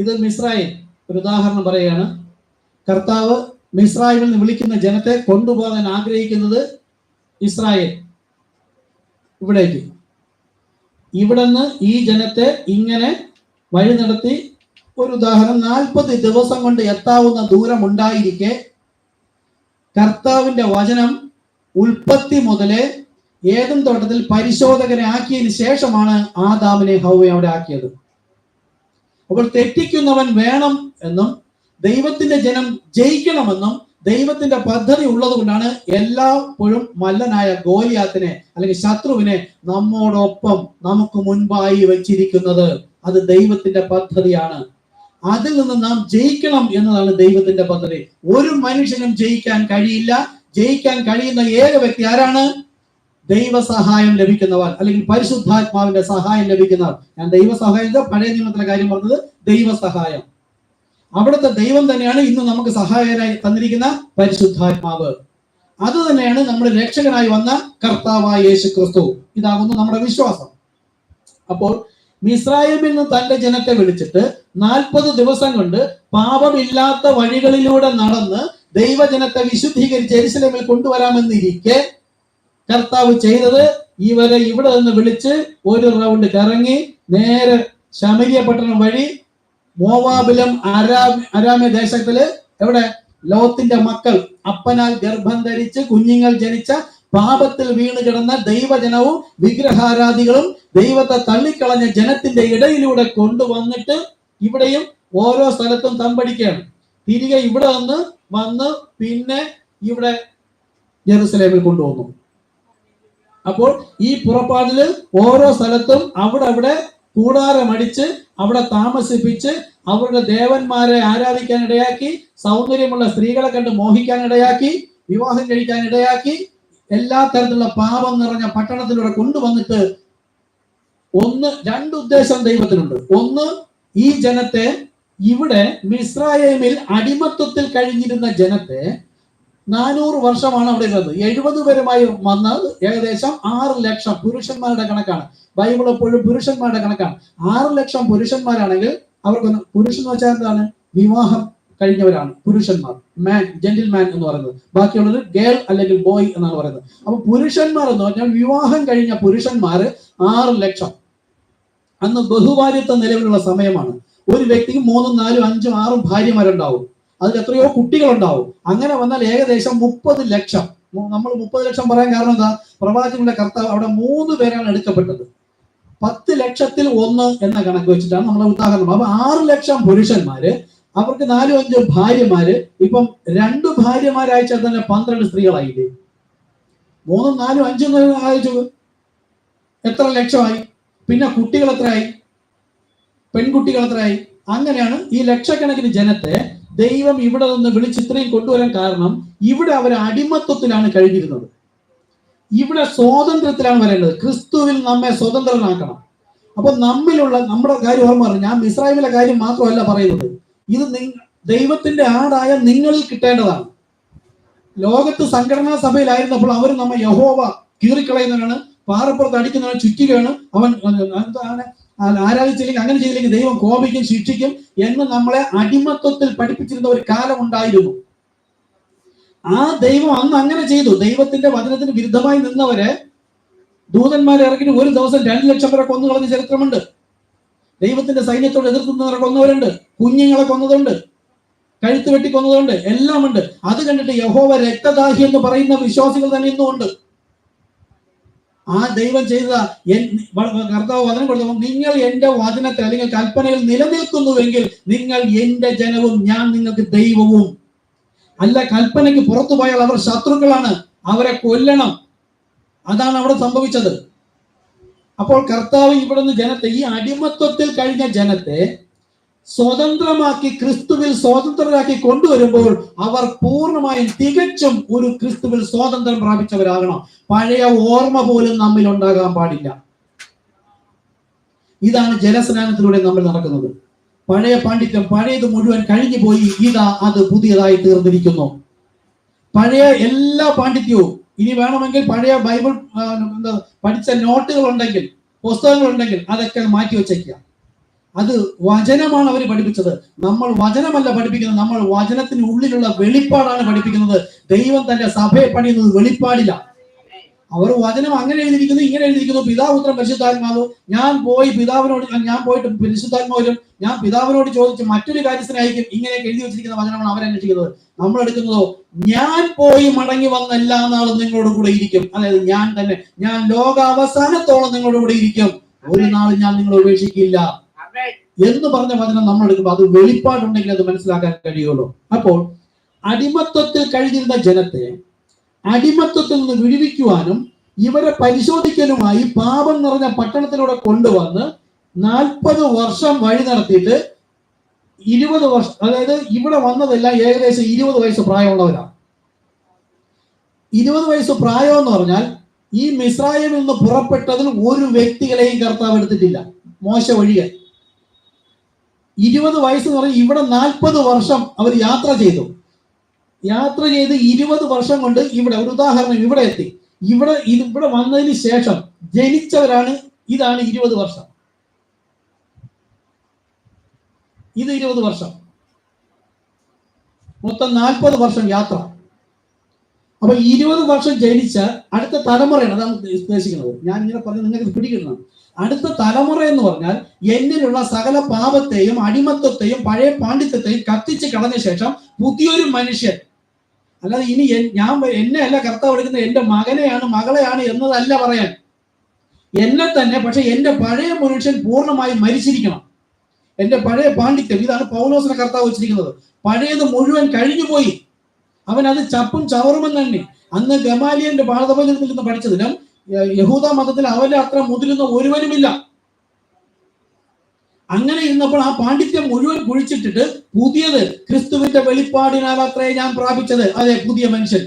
ഇത് മിസ്രയീം ഒരു ഉദാഹരണം പറയുകയാണ്. കർത്താവ് മിസ്രയീമിൽ നിന്ന് വിളിക്കുന്ന ജനത്തെ കൊണ്ടുപോകാൻ ആഗ്രഹിക്കുന്നത് ഇസ്രായേൽ ഇവിടേക്ക്. ഇവിടുന്ന് ഈ ജനത്തെ ഇങ്ങനെ വഴി നടത്തി. ഒരു ഉദാഹരണം, 40 ദിവസം കൊണ്ട് എത്താവുന്ന ദൂരം ഉണ്ടായിരിക്കെ കർത്താവിന്റെ വചനം ഉൽപ്പത്തി മുതലേ ഏദൻ തോട്ടത്തിൽ പരിശോധകനെ ആക്കിയതിന് ശേഷമാണ് ആദാമിനെ ഹവ്വയെ അവിടെ ആക്കിയത്. അപ്പോൾ തെറ്റിക്കുന്നവൻ വേണം എന്നും ദൈവത്തിന്റെ ജനം ജയിക്കണമെന്നും ദൈവത്തിന്റെ പദ്ധതി ഉള്ളത് കൊണ്ടാണ് എല്ലാപ്പോഴും മല്ലനായ ഗോലിയാത്തിനെ അല്ലെങ്കിൽ ശത്രുവിനെ നമ്മോടൊപ്പം നമുക്ക് മുൻപായി വെച്ചിരിക്കുന്നത്. അത് ദൈവത്തിന്റെ പദ്ധതിയാണ്. അതിൽ നിന്ന് നാം ജയിക്കണം എന്നതാണ് ദൈവത്തിന്റെ പദ്ധതി. ഒരു മനുഷ്യനും ജയിക്കാൻ കഴിയില്ല. ജയിക്കാൻ കഴിയുന്ന ഏക വ്യക്തി ആരാണ്? ദൈവസഹായം ലഭിക്കുന്നവർ, അല്ലെങ്കിൽ പരിശുദ്ധാത്മാവിന്റെ സഹായം ലഭിക്കുന്നവർ. ഞാൻ ദൈവസഹായം പഴയ നിയമത്തിലെ കാര്യം പറഞ്ഞത്, ദൈവസഹായം. അവിടുത്തെ ദൈവം തന്നെയാണ് ഇന്ന് നമുക്ക് സഹായകനായി തന്നിരിക്കുന്ന പരിശുദ്ധാത്മാവ്. അത് തന്നെയാണ് നമ്മുടെ രക്ഷകനായി വന്ന കർത്താവായ യേശു ക്രിസ്തു. ഇതാകുന്നു നമ്മുടെ വിശ്വാസം. അപ്പോൾ മിസ്രയീമിൽ നിന്ന് തന്റെ ജനത്തെ വിളിച്ചിട്ട് 40 ദിവസം കൊണ്ട് പാപമില്ലാത്ത വഴികളിലൂടെ നടന്ന് ദൈവജനത്തെ വിശുദ്ധീകരിച്ച് യെരുശലേമിൽ കൊണ്ടുവരാമെന്നിരിക്കെ കർത്താവ് ചെയ്തത്, ഇവരെ ഇവിടെ നിന്ന് വിളിച്ച് ഒരു റൗണ്ട് കറങ്ങി നേരെ ശമരിയ പട്ടണം വഴി മോവാബിലും അരാമ്യ ദേശത്തില്, എവിടെ ലോത്തിന്റെ മക്കൾ അപ്പനാൽ ഗർഭം ധരിച്ച് കുഞ്ഞുങ്ങൾ ജനിച്ച പാപത്തിൽ വീണ് കിടന്ന ദൈവജനവും വിഗ്രഹാരാധികളും ദൈവത്തെ തള്ളിക്കളഞ്ഞ ജനത്തിന്റെ ഇടയിലൂടെ കൊണ്ടുവന്നിട്ട് ഇവിടെയും ഓരോ സ്ഥലത്തും തമ്പടിക്കുകയാണ്. തിരികെ ഇവിടെ വന്ന് പിന്നെ ഇവിടെ ജെറുസലേമിൽ കൊണ്ടുവന്നു. അപ്പോൾ ഈ പുറപ്പാടില് ഓരോ സ്ഥലത്തും അവിടെ കൂടാരമടിച്ച് അവിടെ താമസിപ്പിച്ച് അവരുടെ ദേവന്മാരെ ആരാധിക്കാൻ ഇടയാക്കി, സൗന്ദര്യമുള്ള സ്ത്രീകളെ കണ്ട് മോഹിക്കാൻ ഇടയാക്കി, വിവാഹം കഴിക്കാൻ ഇടയാക്കി, എല്ലാ തരത്തിലുള്ള പാപം നിറഞ്ഞ പട്ടണത്തിലൂടെ കൊണ്ടുവന്നിട്ട് രണ്ട് ഉദ്ദേശം ദൈവത്തിനുണ്ട്. ഒന്ന്, ഈ ജനത്തെ ഇവിടെ മിസ്രയീമിൽ അടിമത്വത്തിൽ കഴിഞ്ഞിരുന്ന ജനത്തെ 400 വർഷമാണ് അവിടെ ഇരുന്നത്. 70 പേരുമായി വന്നത് ഏകദേശം 6 ലക്ഷം പുരുഷന്മാരുടെ കണക്കാണ്. ബൈബിൾ എപ്പോഴും പുരുഷന്മാരുടെ കണക്കാണ്. 6 ലക്ഷം പുരുഷന്മാരാണെങ്കിൽ അവർക്ക് പുരുഷൻ എന്ന് വെച്ചാൽ എന്താണ്? വിവാഹം കഴിഞ്ഞവരാണ് പുരുഷന്മാർ, മാൻ, ജെന്റിൽമാൻ എന്ന് പറയുന്നത്. ബാക്കിയുള്ളത് ഗേൾ അല്ലെങ്കിൽ ബോയ് എന്നാണ് പറയുന്നത്. അപ്പൊ പുരുഷന്മാർ എന്ന് പറഞ്ഞാൽ വിവാഹം കഴിഞ്ഞ പുരുഷന്മാർ 6 ലക്ഷം. അന്ന് ബഹുഭാര്യത്വ നിലവിലുള്ള സമയമാണ്. ഒരു വ്യക്തിക്ക് 3, 4, 5, 6 ഭാര്യമാരുണ്ടാവും. അതിൽ എത്രയോ കുട്ടികളുണ്ടാവും. അങ്ങനെ വന്നാൽ ഏകദേശം 30 ലക്ഷം. നമ്മൾ 30 ലക്ഷം പറയാൻ കാരണം എന്താ? പ്രവാചകന്റെ കർത്താവ് അവിടെ 3 പേരാണ് എടുക്കപ്പെട്ടത്. 10 ലക്ഷത്തിൽ 1 എന്ന കണക്ക് വെച്ചിട്ടാണ് നമ്മളെ ഉദാഹരണം. അപ്പൊ 6 ലക്ഷം പുരുഷന്മാര്, അവർക്ക് 4, 5 ഭാര്യമാര്. ഇപ്പം 2 ഭാര്യമാരയച്ചാൽ തന്നെ 12 സ്ത്രീകളായില്ലേ? 3, 4, 5 അയച്ചു, എത്ര ലക്ഷമായി? പിന്നെ കുട്ടികൾ എത്രയായി? പെൺകുട്ടികൾ എത്രയായി? അങ്ങനെയാണ് ഈ ലക്ഷക്കണക്കിന് ജനത്തെ ദൈവം ഇവിടെ നിന്ന് വിളിച്ച് ഇത്രയും കൊണ്ടുവരാൻ കാരണം, ഇവിടെ അവർ അടിമത്വത്തിലാണ് കഴിഞ്ഞിരുന്നത്. ഇവിടെ സ്വാതന്ത്ര്യത്തിലാണ് വരേണ്ടത്. ക്രിസ്തുവിൽ നമ്മെ സ്വതന്ത്രനാക്കണം. അപ്പൊ നമ്മുടെ കാര്യം ഓർമ്മ പറഞ്ഞു. ഞാൻ മിസ്രയീമിലെ കാര്യം മാത്രമല്ല പറയുന്നത്. ഇത് ദൈവത്തിന്റെ ആടായ നിങ്ങളിൽ കിട്ടേണ്ടതാണ്. ലോകത്ത് സംഘടനാ സഭയിലായിരുന്നപ്പോൾ അവർ നമ്മെ യഹോവ കീറിക്കളയുന്നവരാണ്, പാറപ്പുറത്ത് അടിക്കുന്നവൻ ചുറ്റികയാണ്, അവൻ ആരാധിച്ചില്ലെങ്കിൽ അങ്ങനെ ചെയ്തില്ലെങ്കിൽ ദൈവം കോപിക്കും, ശിക്ഷിക്കും എന്ന് നമ്മളെ അടിമത്വത്തിൽ പഠിപ്പിച്ചിരുന്ന ഒരു കാലം ഉണ്ടായിരുന്നു. ആ ദൈവം അന്ന് അങ്ങനെ ചെയ്തു. ദൈവത്തിന്റെ വചനത്തിന് വിരുദ്ധമായി നിന്നവരെ ദൂതന്മാരെ ഇറക്കിയിട്ട് ഒരു ദിവസം 2 ലക്ഷം പേരെ കൊന്നു കളഞ്ഞ ചരിത്രമുണ്ട്. ദൈവത്തിന്റെ സൈന്യത്തോട് എതിർത്തുന്നവരെ കൊന്നവരുണ്ട്, കുഞ്ഞുങ്ങളെ കൊന്നതുണ്ട്, കഴുത്ത് വെട്ടി കൊന്നതുണ്ട്, എല്ലാം ഉണ്ട്. അത് കണ്ടിട്ട് യഹോവ രക്തദാഹി എന്ന് പറയുന്ന വിശ്വാസികൾ തന്നെ ഇന്നും ഉണ്ട്. ആ ദൈവം ചെയ്ത കർത്താവ് വചനം കൊടുത്തപ്പോൾ, നിങ്ങൾ എന്റെ വചനത്തെ അല്ലെങ്കിൽ കൽപ്പനയിൽ നിലനിൽക്കുന്നുവെങ്കിൽ നിങ്ങൾ എന്റെ ജനവും ഞാൻ നിങ്ങൾക്ക് ദൈവവും. അല്ല, കൽപ്പനയ്ക്ക് പുറത്തു പോയാൽ അവർ ശത്രുക്കളാണ്, അവരെ കൊല്ലണം. അതാണ് അവിടെ സംഭവിച്ചത്. അപ്പോൾ കർത്താവ് ഇവിടുന്ന് ജനത്തെ, ഈ അടിമത്വത്തിൽ കഴിഞ്ഞ ജനത്തെ സ്വതന്ത്രമാക്കി ക്രിസ്തുവിൽ സ്വതന്ത്രരാക്കി കൊണ്ടുവരുമ്പോൾ അവർ പൂർണ്ണമായും തികച്ചും ഒരു ക്രിസ്തുവിൽ സ്വാതന്ത്ര്യം പ്രാപിച്ചവരാകണം. പഴയ ഓർമ്മ പോലും നമ്മിൽ ഉണ്ടാകാൻ പാടില്ല. ഇതാണ് ജലസ്നാനത്തിലൂടെ നമ്മൾ നടക്കുന്നത്. പഴയ പാണ്ഡിത്യം, പഴയത് മുഴുവൻ കഴിഞ്ഞു പോയി, ഇതാ അത് പുതിയതായി തീർന്നിരിക്കുന്നു. പഴയ എല്ലാ പാണ്ഡിത്യവും ഇനി വേണമെങ്കിൽ പഴയ ബൈബിൾ പഠിച്ച നോട്ടുകൾ ഉണ്ടെങ്കിൽ, പുസ്തകങ്ങൾ ഉണ്ടെങ്കിൽ അതൊക്കെ മാറ്റി വെച്ചേക്കുക. അത് വചനമാണ് അവർ പഠിപ്പിച്ചത്. നമ്മൾ വചനമല്ല പഠിപ്പിക്കുന്നത്, നമ്മൾ വചനത്തിന് ഉള്ളിലുള്ള വെളിപ്പാടാണ് പഠിപ്പിക്കുന്നത്. ദൈവം തന്റെ സഭയെ പണിയുന്നത് വെളിപ്പാടില്ല. അവർ വചനം അങ്ങനെ എഴുതിയിരിക്കുന്നു, ഇങ്ങനെ എഴുതിയിരിക്കുന്നു, പിതാവ് പുത്രൻ പരിശുദ്ധാത്മാവ്. ഞാൻ പോയിട്ട് പരിശുദ്ധാത്മാവിലും ഞാൻ പിതാവിനോട് ചോദിച്ച് മറ്റൊരു കാര്യത്തിനായിരിക്കും ഇങ്ങനെയൊക്കെ എഴുതി വെച്ചിരിക്കുന്ന വചനമാണ് അവരന്വേഷിക്കുന്നത്. നമ്മൾ എടുക്കുന്നതോ ഞാൻ പോയി മടങ്ങി വന്ന എല്ലാ നാളും നിങ്ങളോട് കൂടെ ഇരിക്കും. അതായത് ഞാൻ തന്നെ, ഞാൻ ലോക അവസാനത്തോളം നിങ്ങളോട് കൂടെ ഇരിക്കും, ഒരു നാളും ഞാൻ നിങ്ങളെ ഉപേക്ഷിക്കില്ല എന്ന് പറഞ്ഞ വചനം നമ്മൾ എടുക്കുമ്പോൾ അത് വെളിപ്പാടുണ്ടെങ്കിൽ അത് മനസ്സിലാക്കാൻ കഴിയുള്ളൂ. അപ്പോൾ അടിമത്വത്തിൽ കഴിഞ്ഞിരുന്ന ജനത്തെ അടിമത്വത്തിൽ നിന്ന് വിടുവിക്കുവാനും ഇവരെ പരിശോധിക്കലുമായി പാപം നിറഞ്ഞ പട്ടണത്തിലൂടെ കൊണ്ടുവന്ന് 40 വർഷം വഴി നടത്തിയിട്ട് 20 വർഷം, അതായത് ഇവിടെ വന്നതെല്ലാം ഏകദേശം 20 വയസ്സ് പ്രായമുള്ളവരാണ്. 20 വയസ്സ് പ്രായം എന്ന് പറഞ്ഞാൽ ഈ മിസ്രയീമിൽ നിന്ന് പുറപ്പെട്ടതിൽ ഒരു വ്യക്തികളെയും കർത്താവ് എടുത്തിട്ടില്ല, മോശ ഒഴികെ. 20 വയസ്സ് എന്ന് പറഞ്ഞാൽ ഇവിടെ 40 വർഷം അവർ യാത്ര ചെയ്ത് 20 വർഷം കൊണ്ട് ഇവിടെ, ഒരു ഉദാഹരണം, ഇവിടെ എത്തി. ഇവിടെ വന്നതിന് ശേഷം ജനിച്ചവരാണ്. ഇതാണ് 20 വർഷം. ഇത് 20 വർഷം, മൊത്തം 40 വർഷം യാത്ര. അപ്പൊ 20 വർഷം ജനിച്ച അടുത്ത തലമുറയാണ് അതാണ് ഉദ്ദേശിക്കുന്നത്. ഞാൻ ഇങ്ങനെ പറഞ്ഞ് നിങ്ങൾക്ക് പിടികിട്ടണം. അടുത്ത തലമുറ എന്ന് പറഞ്ഞാൽ എന്നിലുള്ള സകല പാപത്തെയും അടിമത്വത്തെയും പഴയ പാണ്ഡിത്യത്തെയും കത്തിച്ച് കളഞ്ഞ ശേഷം പുതിയൊരു മനുഷ്യൻ. അല്ലാതെ ഇനി എന്നെ അല്ല കർത്താവ് എടുക്കുന്നത്, എന്റെ മകനെയാണ് മകളെയാണ് എന്നതല്ല പറയാൻ, എന്നെ തന്നെ. പക്ഷെ എന്റെ പഴയ മനുഷ്യൻ പൂർണ്ണമായി മരിച്ചിരിക്കണം. എന്റെ പഴയ പാണ്ഡിത്യം, ഇതാണ് പൗലോസിനെ കർത്താവ് വെച്ചിരിക്കുന്നത്. പഴയത് മുഴുവൻ കഴിഞ്ഞുപോയി, അവൻ അത് ചപ്പും ചവറുമെന്ന് തന്നെ. അന്ന് ഗമാലിയന്റെ പാഠതപത്തിൽ നിന്ന് പഠിച്ചതിനും യഹൂദ മതത്തിൽ അവന്റെ അത്ര മുതിരുന്ന ഒരുവനുമില്ല. അങ്ങനെ ഇരുന്നപ്പോൾ ആ പാണ്ഡിത്യം മുഴുവൻ കുഴിച്ചിട്ടിട്ട് പുതിയത് ക്രിസ്തുവിന്റെ വെളിപ്പാടിനാൽ അത്രേ ഞാൻ പ്രാപിച്ചത്, അതെ പുതിയ മനുഷ്യൻ.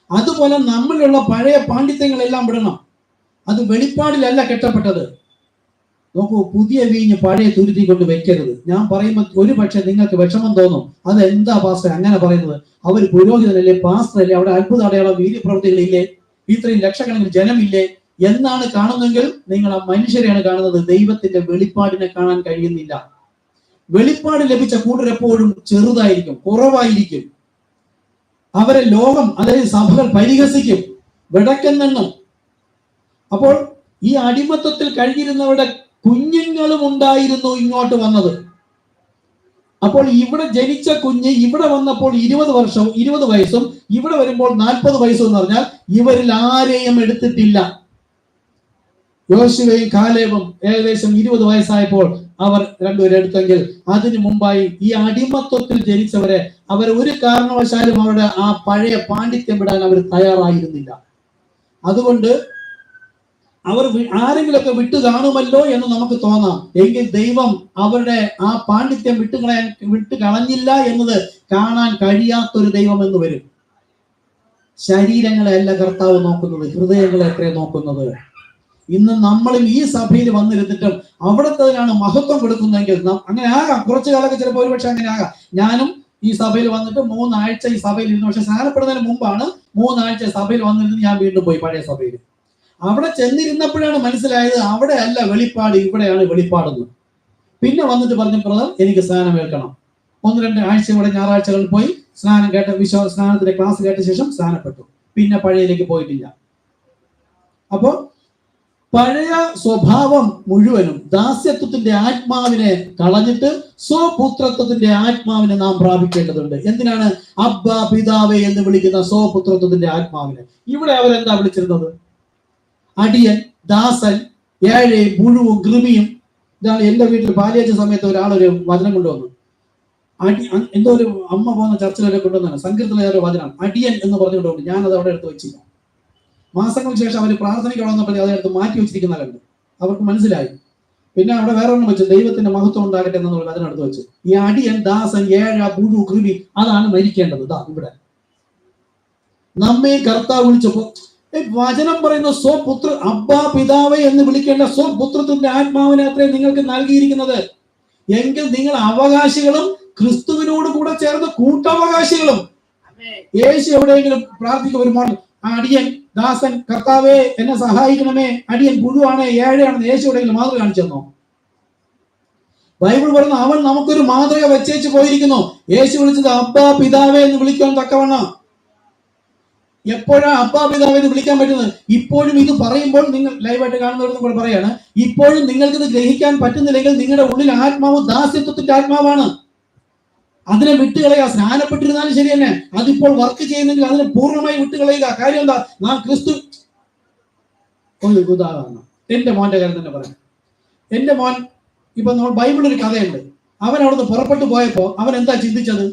അതുപോലെ നമ്മളിലുള്ള പഴയ പാണ്ഡിത്യങ്ങളെല്ലാം വിടണം. അത് വെളിപ്പാടിലല്ല കെട്ടപ്പെട്ടത്. നോക്കൂ, പുതിയ വീഞ്ഞ് പഴയ തുരുത്തി കൊണ്ട് വെക്കരുത്. ഞാൻ പറയുമ്പോൾ ഒരു പക്ഷെ നിങ്ങൾക്ക് വിഷമം തോന്നും, അത് എന്താ പാസ്റ്റർ അങ്ങനെ പറയുന്നത്? അവർ പുരോഹിതനല്ലേ, പാസ്റ്ററല്ലേ, അവിടെ അത്ഭുത അടയാളം വീര്യപ്രവൃത്തികളില്ലേ, ഇത്രയും ലക്ഷക്കണക്കിന് ജനമില്ലേ എന്നാണ് കാണുന്നെങ്കിൽ നിങ്ങൾ ആ മനുഷ്യരെയാണ് കാണുന്നത്. ദൈവത്തിന്റെ വെളിപ്പാടിനെ കാണാൻ കഴിയുന്നില്ല. വെളിപ്പാട് ലഭിച്ച കൂട്ടരെപ്പോഴും ചെറുതായിരിക്കും, കുറവായിരിക്കും. അവരെ ലോകം, അതായത് സഭകൾ പരിഹസിക്കും, വെടക്കെന്നെണ്ണും. അപ്പോൾ ഈ അടിമത്വത്തിൽ കഴിഞ്ഞിരുന്നവരുടെ കുഞ്ഞുങ്ങളും ഉണ്ടായിരുന്നു ഇങ്ങോട്ട് വന്നത്. അപ്പോൾ ഇവിടെ ജനിച്ച കുഞ്ഞ് ഇവിടെ വന്നപ്പോൾ 20 വയസ്സും ഇവിടെ വരുമ്പോൾ 40 വയസ്സും എന്ന് പറഞ്ഞാൽ ഇവരിൽ ആരെയും എടുത്തിട്ടില്ല. യോശുവയും കാലേബും ഏകദേശം 20 വയസ്സായപ്പോൾ അവർ രണ്ടുപേരും എടുത്തെങ്കിൽ അതിനു മുമ്പായി ഈ അടിമത്വത്തിൽ ജനിച്ചവരെ അവർ ഒരു കാരണവശാലും അവരുടെ ആ പഴയ പാണ്ഡിത്യം വിടാൻ അവർ തയ്യാറായിരുന്നില്ല. അതുകൊണ്ട് അവർ ആരെങ്കിലുമൊക്കെ വിട്ടു കാണുമല്ലോ എന്ന് നമുക്ക് തോന്നാം. എങ്കിൽ ദൈവം അവരുടെ ആ പാണ്ഡിത്യം വിട്ടു കളഞ്ഞില്ല എന്നത് കാണാൻ കഴിയാത്തൊരു ദൈവം എന്ന് വരും. ശരീരങ്ങളെയല്ല കർത്താവ് നോക്കുന്നത്, ഹൃദയങ്ങളെ എത്ര നോക്കുന്നത്. ഇന്ന് നമ്മളും ഈ സഭയിൽ വന്നിരുന്നിട്ടും അവിടത്തേതിനാണ് മഹത്വം കൊടുക്കുന്നതെങ്കിൽ അങ്ങനെ ആകാം. കുറച്ചു കാലമൊക്കെ ചിലപ്പോൾ ഒരുപക്ഷെ അങ്ങനെ ആകാം. ഞാനും ഈ സഭയിൽ വന്നിട്ട് 3 ആഴ്ച ഈ സഭയിൽ ഇരുന്നു. പക്ഷെ സ്നാനപ്പെടുന്നതിന് മുമ്പാണ് 3 ആഴ്ച സഭയിൽ വന്നിരുന്ന് ഞാൻ വീണ്ടും പോയി പഴയ സഭയിൽ. അവിടെ ചെന്നിരുന്നപ്പോഴാണ് മനസ്സിലായത് അവിടെ അല്ല വെളിപ്പാട്, ഇവിടെയാണ് വെളിപ്പാടെന്ന്. പിന്നെ വന്നിട്ട് പറഞ്ഞപ്പോൾ എനിക്ക് സ്നാനം ഏൽക്കണം. 1-2 ആഴ്ച ഇവിടെ ഞായറാഴ്ചകളിൽ പോയി സ്നാനം കേട്ട സ്നാനത്തിന്റെ ക്ലാസ് കേട്ട ശേഷം സ്നാനപ്പെട്ടു. പിന്നെ പഴയയിലേക്ക് പോയിട്ടില്ല. അപ്പോ പഴയ സ്വഭാവം മുഴുവനും ദാസ്യത്വത്തിന്റെ ആത്മാവിനെ കളഞ്ഞിട്ട് സ്വപുത്രത്വത്തിന്റെ ആത്മാവിനെ നാം പ്രാപിക്കേണ്ടതുണ്ട്. എന്തിനാണ്? അബ്ബാ പിതാവേ എന്ന് വിളിക്കുന്ന സ്വപുത്രത്വത്തിന്റെ ആത്മാവിനെ. ഇവിടെ അവരെന്താ വിളിച്ചിരുന്നത്? അടിയൻ, ദാസൻ, ഏഴ്, പുഴുവും കൃമിയും. ഇതാണ് എന്റെ വീട്ടിൽ പാലിയേറ്റ സമയത്ത് ഒരാളൊരു വചനം കൊണ്ടുവന്നു. എന്തോ ഒരു അമ്മ പോകുന്ന ചർച്ചിലൊക്കെ കൊണ്ടുവന്നാണ് സങ്കീർത്തന ഒരു വചനം, അടിയൻ എന്ന് പറഞ്ഞുകൊണ്ട്. ഞാനത് അവിടെ എടുത്ത് വെച്ചില്ല. മാസങ്ങൾക്ക് ശേഷം അവർ പ്രാർത്ഥനയ്ക്ക് വന്നപ്പോൾ അതെടുത്ത് മാറ്റി വെച്ചിരിക്കുന്ന കണ്ട് അവർക്ക് മനസ്സിലായി. പിന്നെ അവിടെ വേറെ ഒന്നും വെച്ചു, ദൈവത്തിന്റെ മഹത്വം ഉണ്ടാകട്ടെ എന്നുള്ള വചനം എടുത്ത് വെച്ചു. ഈ അടിയൻ, ദാസൻ, ഏഴ, പുഴു, കൃമി അതാണ് മരിക്കേണ്ടത്. ഇതാ ഇവിടെ നമ്മെ കർത്താവ് വിളിച്ചപ്പോ വചനം പറയുന്ന സ്വപുത്ര, അബ്ബാ പിതാവേ എന്ന് വിളിക്കേണ്ട സ്വപുത്രത്തിന്റെ ആത്മാവിനെ അത്രേ നിങ്ങൾക്ക് നൽകിയിരിക്കുന്നത്. എങ്കിൽ നിങ്ങൾ അവകാശികളും ക്രിസ്തുവിനോട് കൂടെ ചേർന്ന് കൂട്ടവകാശികളും. യേശു എവിടെയെങ്കിലും പ്രാർത്ഥിക്കുക വരുമ്പോൾ അടിയൻ, ദാസൻ, കർത്താവേ എന്നെ സഹായിക്കണമേ, അടിയൻ പുഴുവാണ്, ഏഴയാണെന്ന് യേശു എവിടെയെങ്കിലും മാതൃക കാണിച്ചു തന്നോ? ബൈബിൾ പറയുന്നു അവൻ നമുക്കൊരു മാതൃക വെച്ചേച്ച് പോയിരിക്കുന്നു. യേശു വിളിച്ചത് അബ്ബാ പിതാവേ എന്ന് വിളിക്കാൻ തക്കവണ്ണം. എപ്പോഴാണ് അബ്ബാ പിതാവേ എന്ന് വിളിക്കാൻ പറ്റുന്നത്? ഇപ്പോഴും ഇത് പറയുമ്പോൾ നിങ്ങൾ ലൈവായിട്ട് കാണുന്നവരും കൂടെ പറയാണ്, ഇപ്പോഴും നിങ്ങൾക്ക് ഇത് ഗ്രഹിക്കാൻ പറ്റുന്നില്ലെങ്കിൽ നിങ്ങളുടെ ഉള്ളിൽ ആത്മാവ് ദാസ്യത്വത്തിന്റെ ആത്മാവാണ്. അതിനെ വിട്ടുകളയുക. സ്നാനപ്പെട്ടിരുന്നാലും ശരി തന്നെ, അതിപ്പോൾ വർക്ക് ചെയ്യുന്നെങ്കിൽ അതിനെ പൂർണ്ണമായി വിട്ടുകളയുക. കാര്യം എന്താ? നാം ക്രിസ്തു. ഒരു ഉദാഹരണം എന്റെ മോന്റെ കാര്യം തന്നെ പറയാം. എന്റെ മോൻ ഇപ്പൊ നമ്മൾ ബൈബിളിൽ കഥയുണ്ട്. അവൻ അവിടുന്ന് പുറപ്പെട്ടു പോയപ്പോ അവൻ എന്താ ചിന്തിച്ചത്?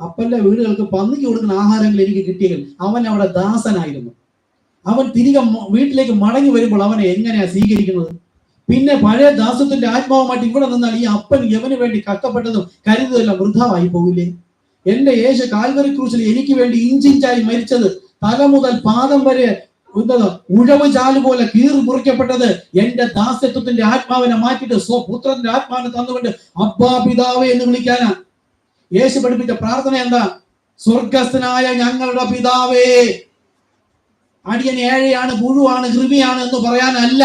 അപ്പന്റെ വീടുകൾക്ക് പന്നിക്ക് കൊടുക്കുന്ന ആഹാരങ്ങൾ എനിക്ക് കിട്ടിയെങ്കിൽ. അവൻ അവിടെ ദാസനായിരുന്നു. അവൻ തിരികെ വീട്ടിലേക്ക് മടങ്ങി വരുമ്പോൾ അവനെ എങ്ങനെയാ സ്വീകരിക്കുന്നത്? പിന്നെ പഴയ ദാസത്തിന്റെ ആത്മാവുമായിട്ട് ഇവിടെ നിന്നാൽ ഈ അപ്പൻ യവന് വേണ്ടി കഷ്ടപ്പെട്ടതും കരുതുമെല്ലാം വൃഥാവായി പോകില്ലേ? എന്റെ യേശു കാൽവരി ക്രൂശിൽ എനിക്ക് വേണ്ടി ഇഞ്ചിഞ്ചായി മരിച്ചത്, തല മുതൽ പാദം വരെ ഉഴവ് ചാല് പോലെ കീറി മുറിക്കപ്പെട്ടത് എന്റെ ദാസ്യത്വത്തിന്റെ ആത്മാവിനെ മാറ്റിയിട്ട് സ്വപുത്രന്റെ ആത്മാവിനെ തന്നുകൊണ്ട് അബ്ബാ പിതാവേ എന്ന് വിളിക്കാനാ. യേശു പഠിപ്പിച്ച പ്രാർത്ഥന എന്താ? സ്വർഗസ്ഥനായ ഞങ്ങളുടെ പിതാവേ. അടിയൻ ഏഴയാണ്, പുഴുവാണ്, കൃമിയാണ് എന്ന് പറയാനല്ല.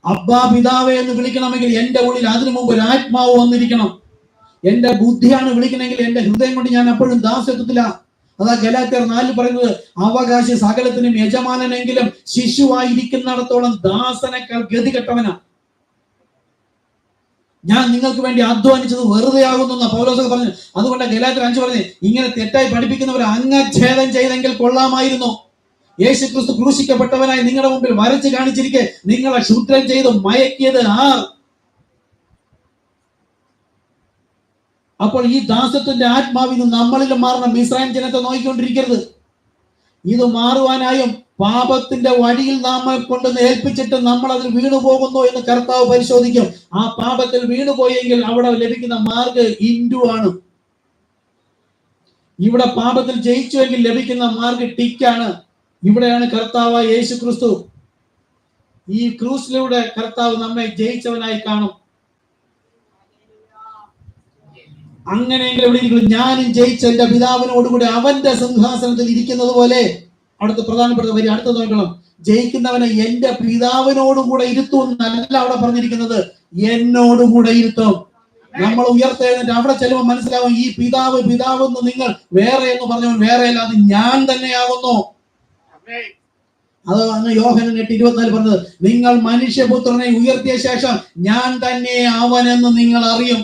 അബ്ബാ പിതാവേ എന്ന് വിളിക്കണമെങ്കിൽ എന്റെ ഉള്ളിൽ അതിനു മുമ്പ് ഒരു ആത്മാവ് വന്നിരിക്കണം. എന്റെ ബുദ്ധിയാണ് വിളിക്കണമെങ്കിൽ എന്റെ ഹൃദയം കൊണ്ട് ഞാൻ എപ്പോഴും ദാസ്യത്വത്തിലാ. അതാ ഗലാത്യർ 4 പറയുന്നത്, അവകാശി സകലത്തിനും യജമാനെങ്കിലും ശിശുവായിരിക്കുന്നിടത്തോളം ദാസനേക്കാൾ ഗതികെട്ടവനാ. ഞാൻ നിങ്ങൾക്ക് വേണ്ടി അധ്വാനിച്ചത് വെറുതെ ആകുന്നു പൗലോസ് പറഞ്ഞു. അതുകൊണ്ട് ഗലാത്യർ 5 പറഞ്ഞു, ഇങ്ങനെ തെറ്റായി പഠിപ്പിക്കുന്നവരെ അംഗച്ഛേദം ചെയ്തെങ്കിൽ കൊള്ളാമായിരുന്നു. യേശു ക്രിസ്തു ക്രൂശിക്കപ്പെട്ടവനായി നിങ്ങളുടെ മുമ്പിൽ വരച്ച് കാണിച്ചിരിക്കെ നിങ്ങളെ ക്ഷുദ്രം ചെയ്ത് മയക്കിയത് ആർ? അപ്പോൾ ഈ ദാസത്വത്തിന്റെ ആത്മാവിന് നമ്മളിൽ മാറണം. മിസ്രയീം ജനത്തെ നോക്കിക്കൊണ്ടിരിക്കരുത്. ഇത് മാറുവാനായും പാപത്തിന്റെ വഴിയിൽ നാം കൊണ്ടുവന്ന് ഏൽപ്പിച്ചിട്ട് നമ്മൾ അതിൽ വീണു പോകുന്നു എന്ന് കർത്താവ് പരിശോധിക്കും. ആ പാപത്തിൽ വീണുപോയെങ്കിൽ അവിടെ ലഭിക്കുന്ന മാർക്ക് ഇൻഡു ആണ്. ഇവിടെ പാപത്തിൽ ജയിച്ചുവെങ്കിൽ ലഭിക്കുന്ന മാർക്ക് ടിക്കാണ്. ഇവിടെയാണ് കർത്താവ് യേശു ക്രിസ്തു. ഈ ക്രൂസിലൂടെ കർത്താവ് നമ്മെ ജയിച്ചവനായി കാണും. അങ്ങനെയെങ്കിൽ ഇവിടെ ഇരിക്കുന്നു, ഞാനും ജയിച്ച എന്റെ പിതാവിനോടുകൂടി അവന്റെ സിംഹാസനത്തിൽ ഇരിക്കുന്നത് പോലെ. അവിടുത്തെ പ്രധാനപ്പെട്ട വരി അടുത്ത നോക്കണം. ജയിക്കുന്നവനെ എന്റെ പിതാവിനോടും കൂടെ ഇരുത്തും എന്നല്ല അവിടെ പറഞ്ഞിരിക്കുന്നത്, എന്നോടും കൂടെ ഇരുത്തും. നമ്മൾ ഉയർത്തെഴുന്നിട്ട് അവിടെ ചെല്ലുമ്പോൾ മനസ്സിലാവും, ഈ പിതാവ് പിതാവെന്ന് നിങ്ങൾ വേറെ എന്ന് പറഞ്ഞവൻ വേറെയല്ല, അത് ഞാൻ തന്നെയാകുന്നു. അത് അങ്ങ് യോഹന്നാൻ 8:24 പറഞ്ഞത്, നിങ്ങൾ മനുഷ്യപുത്രനെ ഉയർത്തിയ ശേഷം ഞാൻ തന്നെ അവനെന്ന് നിങ്ങൾ അറിയും.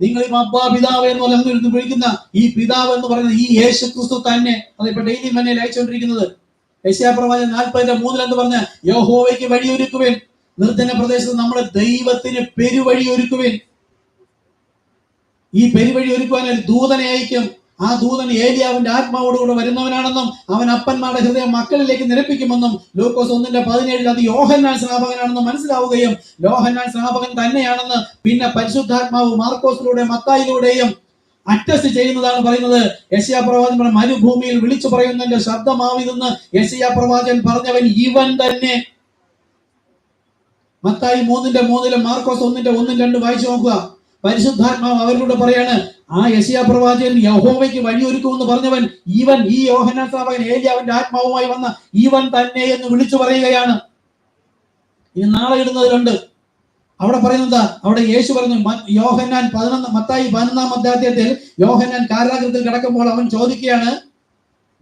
നിങ്ങൾ ഈ അബ്ബാ പിതാവ് എന്ന് പറഞ്ഞ് വിളിക്കുന്ന ഈ പിതാവ് എന്ന് പറയുന്നത് ഈ യേശു ക്രിസ്തു തന്നെ. അതിപ്പോ ഡെയിലി മന്നയിൽ അയച്ചുകൊണ്ടിരിക്കുന്നത്. യെശയ്യാ പ്രവാചകൻ 40:3 എന്ന് പറഞ്ഞ, യഹോവയ്ക്ക് വഴിയൊരുക്കുവിൻ, നിർജ്ജന പ്രദേശത്ത് നമ്മുടെ ദൈവത്തിന് പെരുവഴി ഒരുക്കുവിൻ. ഈ പെരുവഴി ഒരുക്കുവാൻ ഒരു ദൂതനെ അയക്കും. ആ ദൂതൻ ഏലിയാവിന്റെ ആത്മാവോടുകൂടെ വരുന്നവനാണെന്നും അവൻ അപ്പന്മാരുടെ ഹൃദയം മക്കളിലേക്ക് നിരപ്പിക്കുമെന്നും ലൂക്കോസ് 1:17 അത് യോഹന്നാൻ സ്നാപകനാണെന്ന് മനസ്സിലാവുകയും യോഹന്നാൻ സ്നാപകൻ തന്നെയാണെന്ന് പിന്നെ പരിശുദ്ധാത്മാവ് മാർക്കോസിലൂടെയും മത്തായിലൂടെയും അറ്റസ്റ്റ് ചെയ്യുന്നതാണ് പറയുന്നത്. യെശയ്യാ പ്രവാചകൻ മരുഭൂമിയിൽ വിളിച്ചു പറയുന്നതിന്റെ ശബ്ദമാവിതെന്ന് യെശയ്യാ പ്രവാചകൻ പറഞ്ഞവൻ ഇവൻ തന്നെ. മത്തായി 3:3 മാർക്കോസ് 1:1-2 വായിച്ചു നോക്കുക. പരിശുദ്ധാത്മാവ് അവരിലൂടെ പറയാണ്, ആ യെശയ്യാ പ്രവാചകൻ യഹോവയ്ക്ക് വഴിയൊരുക്കുമെന്ന് പറഞ്ഞവൻ ഇവൻ, ഈ യോഹന്നാൻ സ്നാപകൻ ഏലിയാവിന്റെ ആത്മാവുമായി വന്ന ഇവൻ തന്നെ എന്ന് വിളിച്ചു പറയുകയാണ്. ഇനി നാളെ ഇടുന്നതിലുണ്ട്. അവിടെ പറയുന്നത്, അവിടെ യേശു പറഞ്ഞു, യോഹന്നാൻ 11 മത്തായി 11-ാം അധ്യായത്തിൽ യോഹന്നാൻ കാരാഗൃഹത്തിൽ കിടക്കുമ്പോൾ അവൻ ചോദിക്കുകയാണ്,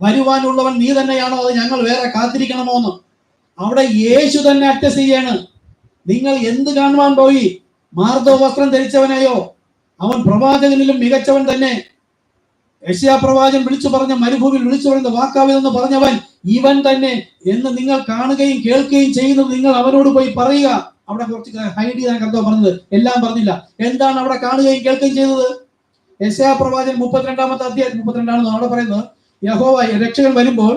വരുവാനുള്ളവൻ നീ തന്നെയാണോ, അത് ഞങ്ങൾ വേറെ കാത്തിരിക്കണമോ എന്ന്. അവിടെ യേശു തന്നെ അറ്റസ്റ്റ് ചെയ്യാണ്. നിങ്ങൾ എന്ത് കാണുവാൻ പോയി? മാർദ്ദവ വസ്ത്രം ധരിച്ചവനെയോ? അവൻ പ്രവാചകനിലും മികച്ചവൻ തന്നെ. യെശയ്യാ പ്രവാചകൻ വിളിച്ചു പറഞ്ഞ, മരുഭൂമിയിൽ വിളിച്ചു പറയുന്ന വാക്കാവിതെന്ന് പറഞ്ഞവൻ ഇവൻ തന്നെ എന്ന് നിങ്ങൾ കാണുകയും കേൾക്കുകയും ചെയ്യുന്നത് നിങ്ങൾ അവനോട് പോയി പറയുക. അവിടെ കുറച്ച് ഹൈഡ് ചെയ്താണ് കർത്താവ് പറഞ്ഞത്, എല്ലാം പറഞ്ഞില്ല. എന്താണ് അവിടെ കാണുകയും കേൾക്കുകയും ചെയ്തത്? യെശയ്യാ പ്രവാചകൻ 32-ാമത്തെ അധ്യായം 32 അവിടെ പറയുന്നത്, യഹോവ രക്ഷകൻ വരുമ്പോൾ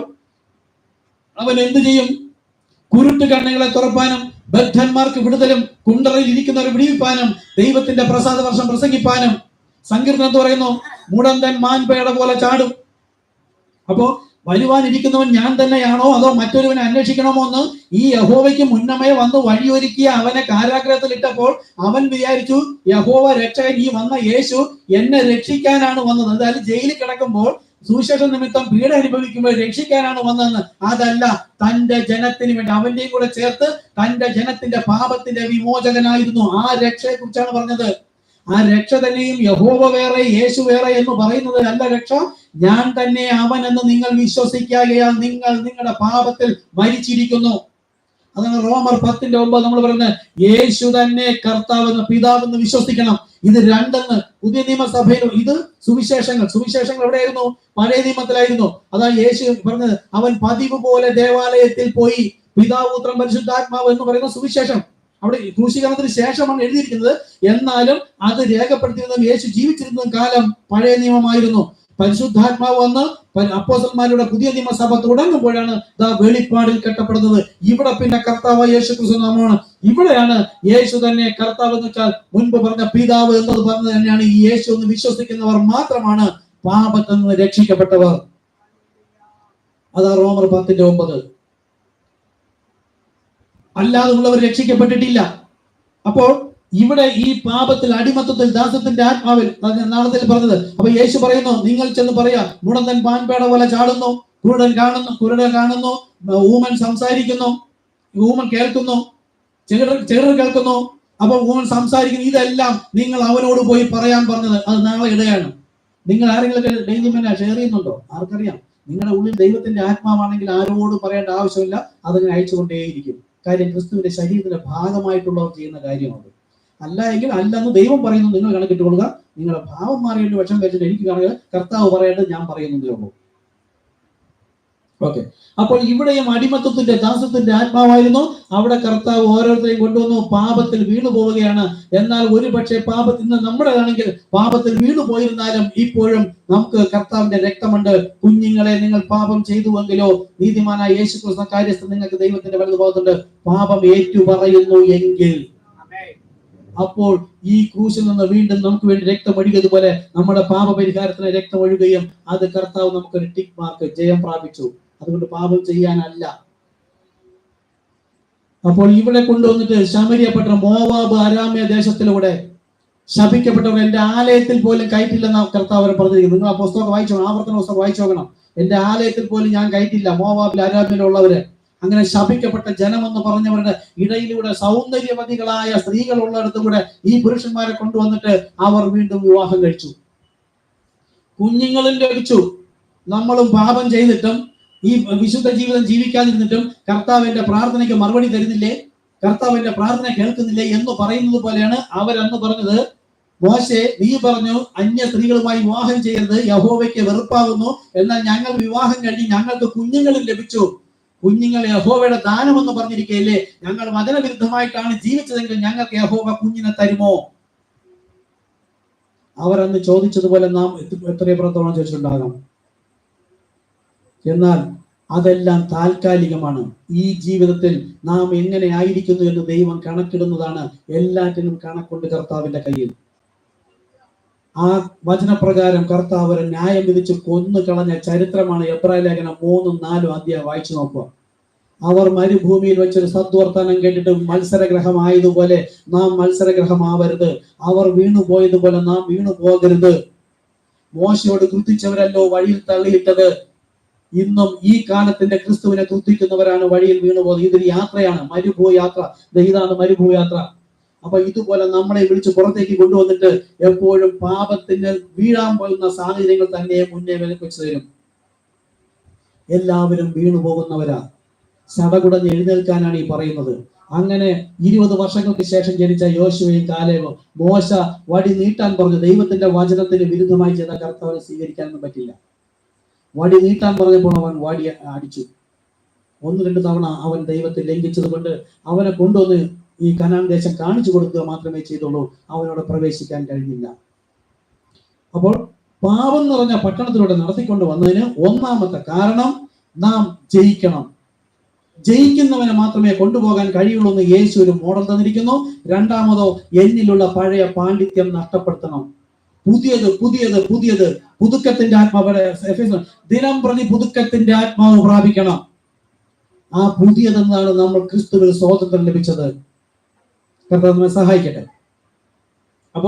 അവൻ എന്ത് ചെയ്യും? കുരുട്ട് കണ്ണുകളെ തുറപ്പാനും ബദ്ധന്മാർക്ക് വിടുതലും കുണ്ടറയിൽ ഇരിക്കുന്നവരെ വിടിവിപ്പാനും ദൈവത്തിന്റെ പ്രസാദ വർഷം പ്രസംഗിപ്പാനും. സങ്കീർത്തനം പറയുന്നു, മുടന്തൻ മാൻപേട പോലെ ചാടും. അപ്പോ വരുവാനിരിക്കുന്നവൻ ഞാൻ തന്നെയാണോ അതോ മറ്റൊരുവനെ അന്വേഷിക്കണമോ എന്ന് ഈ യഹോവയ്ക്ക് മുന്നമേ വന്ന് വഴിയൊരുക്കിയ അവനെ കാരാഗ്രഹത്തിൽ ഇട്ടപ്പോൾ അവൻ വിചാരിച്ചു, യഹോവ രക്ഷകൻ, ഈ വന്ന യേശു എന്നെ രക്ഷിക്കാനാണ് വന്നത്. എന്തായാലും ജയിലിൽ കിടക്കുമ്പോൾ സുവിശേഷ നിമിത്തം പീഡ അനുഭവിക്കുമ്പോൾ രക്ഷിക്കാനാണ് വന്നതെന്ന്. അതല്ല, തന്റെ ജനത്തിന് വേണ്ടി അവന്റെയും കൂടെ ചേർത്ത് തന്റെ ജനത്തിന്റെ പാപത്തിന്റെ വിമോചകനായിരുന്നു. ആ രക്ഷയെ കുറിച്ചാണ് പറഞ്ഞത്. ആ രക്ഷ തന്നെയും യഹോവ വേറെ യേശു വേറെ എന്ന് പറയുന്നത് അല്ല രക്ഷ. ഞാൻ തന്നെ അവൻ എന്ന് നിങ്ങൾ വിശ്വസിക്കാകയാൽ നിങ്ങൾ നിങ്ങളുടെ പാപത്തിൽ മരിച്ചിരിക്കുന്നു. അതാണ് റോമർ 10:9 നമ്മൾ പറയുന്നത്. യേശു തന്നെ കർത്താവെന്ന് പിതാവെന്ന് വിശ്വസിക്കണം. ഇത് രണ്ടെന്ന് പുതിയ നിയമസഭയിലും. ഇത് സുവിശേഷങ്ങൾ എവിടെയായിരുന്നു? പഴയ നിയമത്തിലായിരുന്നു. അതാണ് യേശു പറഞ്ഞത്, അവൻ പതിവ് പോലെ ദേവാലയത്തിൽ പോയി പിതാവ് പുത്രൻ പരിശുദ്ധാത്മാവ് എന്ന് പറയുന്ന സുവിശേഷം അവിടെ ക്രൂശീകരണത്തിന് ശേഷമാണ് എഴുതിയിരിക്കുന്നത്. എന്നാലും അത് രേഖപ്പെടുത്തിയിരുന്നതും യേശു ജീവിച്ചിരുന്ന കാലം പഴയ നിയമമായിരുന്നു. പരിശുദ്ധാത്മാവ് വന്ന് അപ്പോസ്തലന്മാരുടെ പുതിയ നിയമസഭ തുടങ്ങുമ്പോഴാണ് വെളിപ്പാടിൽ കെട്ടപ്പെടുന്നത്. ഇവിടെ പിന്നെ കർത്താവ് യേശു ക്രിസ്തു നാമമാണ്. ഇവിടെയാണ് യേശു തന്നെ കർത്താവ് എന്ന് വെച്ചാൽ മുൻപ് പറഞ്ഞ പിതാവ് എന്നത് പറഞ്ഞത് തന്നെയാണ്. ഈ യേശു എന്ന് വിശ്വസിക്കുന്നവർ മാത്രമാണ് പാപത്തിൽ നിന്ന് രക്ഷിക്കപ്പെട്ടവർ. അതാ റോമർ 10:9. അല്ലാതെ ഉള്ളവർ രക്ഷിക്കപ്പെട്ടിട്ടില്ല. അപ്പോൾ ഇവിടെ ഈ പാപത്തിൽ, അടിമത്തത്തിൽ, ദാസത്തിന്റെ ആത്മാവിൽ നാളത്തിൽ പറഞ്ഞത്. അപ്പൊ യേശു പറയുന്നു, നിങ്ങൾ ചെന്ന് പറയാ, മുടന്തൻ പാൻപേട പോലെ ചാടുന്നു, കുരുടൻ കാണുന്നു, ഊമൻ സംസാരിക്കുന്നു, ഊമൻ കേൾക്കുന്നു, ചെറുർ കേൾക്കുന്നു, അപ്പൊ ഊമൻ സംസാരിക്കുന്നു. ഇതെല്ലാം നിങ്ങൾ അവനോട് പോയി പറയാൻ പറഞ്ഞത്. അത് നാളെ ഇടുകയാണ്. നിങ്ങൾ ആരെങ്കിലും ഡെയിലിമെന്റ് ഷെയർ ചെയ്യുന്നുണ്ടോ? ആർക്കറിയാം? നിങ്ങളുടെ ഉള്ളിൽ ദൈവത്തിന്റെ ആത്മാവാണെങ്കിൽ ആരോട് പറയേണ്ട ആവശ്യമില്ല, അതങ്ങനെ അയച്ചുകൊണ്ടേയിരിക്കും. കാര്യം ക്രിസ്തുവിന്റെ ശരീരത്തിന്റെ ഭാഗമായിട്ടുള്ളവർ ചെയ്യുന്ന കാര്യമാണ്. അല്ല എങ്കിൽ അല്ലെന്ന് ദൈവം പറയുന്നു. നിങ്ങൾ കണക്കിട്ട് കൊള്ളുക. നിങ്ങളുടെ ഭാവം മാറിയിട്ട് വിഷം വെച്ചിട്ട് എനിക്ക് കാണുക, കർത്താവ് പറയേണ്ടത് ഞാൻ പറയുന്നതേ ഉള്ളൂ. ഓക്കെ. അപ്പോൾ ഇവിടെയും അടിമത്തത്തിന്റെ, ദാസത്തിന്റെ ആത്മാവായിരുന്നു. അവിടെ കർത്താവ് ഓരോരുത്തരെയും കൊണ്ടുവന്നു. പാപത്തിൽ വീണു പോവുകയാണ്. എന്നാൽ ഒരു പക്ഷേ പാപത്തിൽ നിന്ന് നമ്മുടേതാണെങ്കിൽ പാപത്തിൽ വീണു പോയിരുന്നാലും ഇപ്പോഴും നമുക്ക് കർത്താവിന്റെ രക്തമുണ്ട്. കുഞ്ഞുങ്ങളെ, നിങ്ങൾ പാപം ചെയ്തുവെങ്കിലോ നീതിമാനായ യേശു ക്രിസ്തു കാര്യസ്ഥ നിങ്ങൾക്ക് ദൈവത്തിന്റെ വലതുഭാഗത്തുണ്ട്. പാപം ഏറ്റുപറയുന്നു എങ്കിൽ അപ്പോൾ ഈ ക്രൂശിൽ നിന്ന് വീണ്ടും നമുക്ക് വേണ്ടി രക്തം ഒഴുകിയതുപോലെ നമ്മുടെ പാപപരിഹാരത്തിന് രക്തം ഒഴുകുകയും അത് കർത്താവ് നമുക്കൊരു ടിക്ക് മാർക്ക്, ജയം പ്രാപിച്ചു. അതുകൊണ്ട് പാപം ചെയ്യാനല്ല. അപ്പോൾ ഇവിടെ കൊണ്ടുവന്നിട്ട് ശമരിയപ്പെട്ട മോവാബ് അരാമ്യ ദേശത്തിലൂടെ ശപിക്കപ്പെട്ടവർ എന്റെ ആലയത്തിൽ പോലും കയറ്റില്ലെന്ന് കർത്താവ് പറഞ്ഞിരിക്കുന്നു. നിങ്ങൾ ആ പുസ്തകം വായിച്ചോണം, ആവർത്തന പുസ്തകം വായിച്ചു നോക്കണം. എന്റെ ആലയത്തിൽ പോലും ഞാൻ കയറ്റില്ല മോവാബിൽ, അരാമ്യയിലുള്ളവര്. അങ്ങനെ ശപിക്കപ്പെട്ട ജനമെന്ന് പറഞ്ഞവരുടെ ഇടയിലൂടെ സൗന്ദര്യവതികളായ സ്ത്രീകൾ ഉള്ളിടത്തും കൂടെ ഈ പുരുഷന്മാരെ കൊണ്ടുവന്നിട്ട് അവർ വീണ്ടും വിവാഹം കഴിച്ചു, കുഞ്ഞുങ്ങളും ലഭിച്ചു. നമ്മളും പാപം ചെയ്തിട്ടും ഈ വിശുദ്ധ ജീവിതം ജീവിക്കാതിരുന്നിട്ടും കർത്താവ് എന്റെ പ്രാർത്ഥനയ്ക്ക് മറുപടി തരുന്നില്ലേ, കർത്താവ് എന്റെ പ്രാർത്ഥന കേൾക്കുന്നില്ലേ എന്ന് പറയുന്നത് പോലെയാണ് അവരന്ന് പറഞ്ഞത്. മോശെ, നീ പറഞ്ഞു അന്യ സ്ത്രീകളുമായി വിവാഹം ചെയ്യരുത്, യഹോവയ്ക്ക് വെറുപ്പാകുന്നു. എന്നാൽ ഞങ്ങൾ വിവാഹം കഴിഞ്ഞ് ഞങ്ങൾക്ക് കുഞ്ഞുങ്ങളും ലഭിച്ചു. കുഞ്ഞുങ്ങൾ യഹോവയുടെ ദാനമെന്ന് പറഞ്ഞിരിക്കുകയല്ലേ, ഞങ്ങൾ വചനവിരുദ്ധമായിട്ടാണ് ജീവിച്ചതെങ്കിൽ ഞങ്ങൾക്ക് യഹോവ കുഞ്ഞിനെ തരുമോ? അവരന്ന് ചോദിച്ചതുപോലെ നാം എത്രത്തോളം ചോദിച്ചിട്ടുണ്ടാകാം. എന്നാൽ അതെല്ലാം താൽക്കാലികമാണ്. ഈ ജീവിതത്തിൽ നാം എങ്ങനെ ആയിരിക്കുന്നു എന്ന് ദൈവം കണക്കിടുന്നതാണ്. എല്ലാറ്റിനും കണക്കുണ്ട് കർത്താവിന്റെ കയ്യിൽ. ആ വചനപ്രകാരം കർത്താവ് അവരെ ന്യായം വിധിച്ച് കൊന്നു കളഞ്ഞ ചരിത്രമാണ് എബ്രായ ലേഖനം 3-4 അധ്യായം വായിച്ചു നോക്കുക. അവർ മരുഭൂമിയിൽ വെച്ചൊരു സദ്വർത്തനം കേട്ടിട്ട് മത്സരഗ്രഹമായതുപോലെ നാം മത്സരഗ്രഹമാവരുത്. അവർ വീണുപോയതുപോലെ നാം വീണു പോകരുത്. മോശയോട് കൃത്തിച്ചവരല്ലോ വഴിയിൽ തള്ളിയിട്ടത്. ഇന്നും ഈ കാലത്തിന്റെ ക്രിസ്തുവിനെ കൃത്തിക്കുന്നവരാണ് വഴിയിൽ വീണുപോകുന്നത്. ഇതൊരു യാത്രയാണ്, മരുഭൂയാത്ര. ഇതാണ് മരുഭൂയാത്ര. അപ്പൊ ഇതുപോലെ നമ്മളെ വിളിച്ച് പുറത്തേക്ക് കൊണ്ടുവന്നിട്ട് എപ്പോഴും പാപത്തിന് വീഴാൻ പോകുന്ന സാഹചര്യങ്ങൾ തന്നെ മുന്നേ വിലക്കുവെച്ച് തരും. എല്ലാവരും വീണു പോകുന്നവരാ. സടകുടഞ്ഞ് എഴുന്നേൽക്കാനാണ് ഈ പറയുന്നത്. അങ്ങനെ 20 വർഷങ്ങൾക്ക് ശേഷം ജനിച്ച യോശുവയും കാലേബും മോശ വടി നീട്ടാൻ പറഞ്ഞു. ദൈവത്തിന്റെ വചനത്തിന് വിരുദ്ധമായി ചെയ്ത കർത്താവിനെ സ്വീകരിക്കാനൊന്നും പറ്റില്ല. വടി നീട്ടാൻ പറഞ്ഞപ്പോൾ അവൻ വടി അടിച്ചു. 1-2 തവണ അവൻ ദൈവത്തെ ലംഘിച്ചത് കൊണ്ട് അവനെ കൊണ്ടുവന്ന് ഈ കനാൻ ദേശം കാണിച്ചു കൊടുക്കുക മാത്രമേ ചെയ്തുള്ളൂ. അവനോട് പ്രവേശിക്കാൻ കഴിഞ്ഞില്ല. അപ്പോൾ പാപം നിറഞ്ഞ പട്ടണത്തിലൂടെ നടത്തിക്കൊണ്ട് വന്നതിന് ഒന്നാമത്തെ കാരണം നാം ജയിക്കണം. ജയിക്കുന്നവനെ മാത്രമേ കൊണ്ടുപോകാൻ കഴിയുള്ളൂ എന്ന് യേശു ഒരു മോഡൽ തന്നിരിക്കുന്നു. രണ്ടാമതോ, എന്നിലുള്ള പഴയ പാണ്ഡിത്യം നഷ്ടപ്പെടുത്തണം. പുതിയത് പുതുക്കത്തിന്റെ ആത്മാവ്, ദിനം പ്രതി പുതുക്കത്തിന്റെ ആത്മാവ് പ്രാപിക്കണം. ആ പുതിയതെന്നാണ് നമ്മൾ ക്രിസ്തുവിൽ സ്വാതന്ത്ര്യം ലഭിച്ചത്. കർത്താവ് നമ്മെ സഹായിക്കട്ടെ.